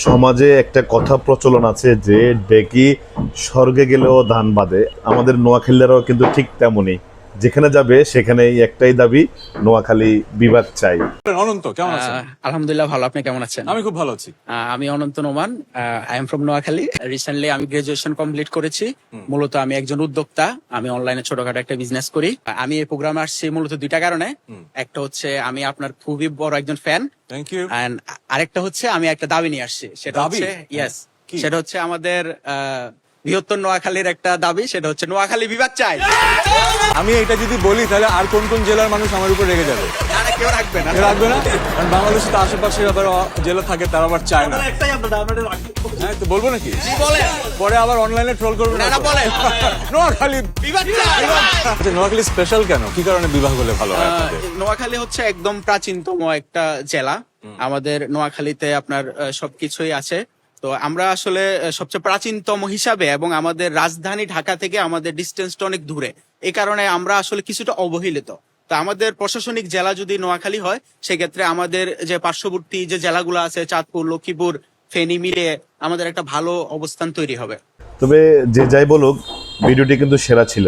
সমাজে একটা কথা প্রচলন আছে যে ডেকি স্বর্গে গেলেও ধান বাঁধে। আমাদের নোয়াখালীরাও কিন্তু ঠিক তেমনই, যেখানে যাবে সেখানেই একটাই দাবি, নোয়াখালী বিভাগ চাই। অনন্ত কেমন আছেন? আলহামদুলিল্লাহ ভালো। আপনি কেমন আছেন? আমি খুব ভালো আছি। আমি Ananta Noman. I am from Noakhali. Recently আমি গ্রাজুয়েশন কমপ্লিট করেছি। মূলত আমি একজন উদ্যোক্তা। আমি অনলাইনে ছোটখাটো একটা বিজনেস করি। আমি এই প্রোগ্রামে আসছি মূলত দুইটা কারণে। একটা হচ্ছে আমি আপনার খুবই বড় একজন ফ্যান, থ্যাংক ইউ। এন্ড আরেকটা হচ্ছে আমি একটা দাবি নিয়ে আসছি। সেটা দাবি? হচ্ছে ইয়েস, কি? সেটা হচ্ছে আমাদের বৃহত্তর নোয়াখালীর একটা দাবি, সেটা হচ্ছে নোয়াখালী বিভাগ চাই। আমি এটা যদি বলি তাহলে আর কোন কোন জেলার মানুষ আমার উপর রেগে যাবে? না, কেউ রাখবে না। কেউ রাখবে না, কারণ বাংলাদেশে তো আশেপাশে আবার জেলা থাকে, তারা আবার চায় না। হ্যাঁ, তো বলবো নাকি? জি, বলেন। পরে আবার অনলাইনে ট্রোল করবে না, না, বলেন। নোয়াখালী বিভাগ চাই। আচ্ছা, নোয়াখালী স্পেশাল কেন? কি কারণে বিবাহ হলে ভালো হয় আপনাদের? নোয়াখালী হচ্ছে একদম প্রাচীনতম একটা জেলা। আমাদের নোয়াখালীতে আপনার সবকিছুই আছে। তো আমরা আসলে সবচেয়ে প্রাচীনতম হিসাবে, এবং আমাদের রাজধানী ঢাকা থেকে আমাদের ডিস্টেন্সটা অনেক দূরে, এই কারণে আমরা আসলে কিছুটা অবহেলিত। তো আমাদের প্রশাসনিক জেলা যদি নোয়াখালী হয়, সেক্ষেত্রে আমাদের যে পার্শ্ববর্তী যে জেলাগুলো আছে, চাঁদপুর, লক্ষ্মীপুর, ফেনী মিলে আমাদের একটা ভালো অবস্থান তৈরি হবে। তবে যে যাই বলুক, ভিডিওটি কিন্তু সেরা ছিল।